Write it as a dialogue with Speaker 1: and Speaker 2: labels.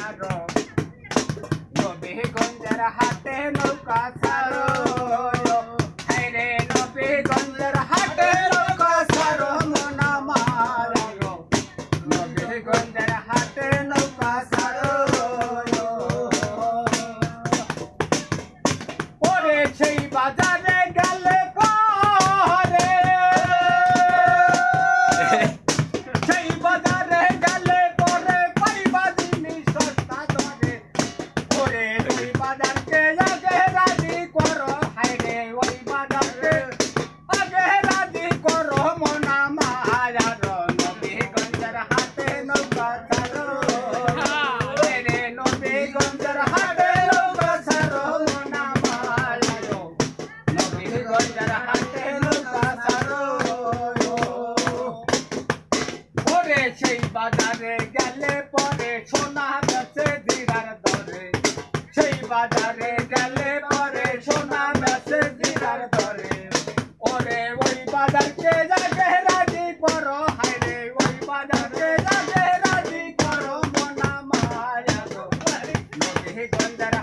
Speaker 1: ছাড়ো নবীগঞ্জের হাটে নৌকা ছাড়ো হায়রে নবীগঞ্জের হাটে নৌকা ছাড়ো মন আমার নবীগঞ্জের হাটে নৌকা ছাড়ো ওরে সেই বাজারে গেলে পরে সেই বাজারে গেলে পরে পাইবা জিনিস সস্তা দরে ওরে ওই বাজারকে আগে রাজি করো হায়রে ওই বাজারকে আগে রাজি করো মন আমার নবীগঞ্জের হাটে নৌকা ছাড়ো হায়রে নবীগঞ্জের হাটে নৌকা ছাড়ো মন আমার নবীগঞ্জের হাটে নৌকা ছাড়ো ওরে সেই বাজারে গেলে পরে সোনা বেচে দিরার দরে সেই বাজারে গেলে পরে সোনা বেচে দিরার দরে ওরে ওই বাজারকে যাকে রাজি করো হায়রে ওই বাজারকে যাকে রাজি করো মন মায়া নবীগঞ্জের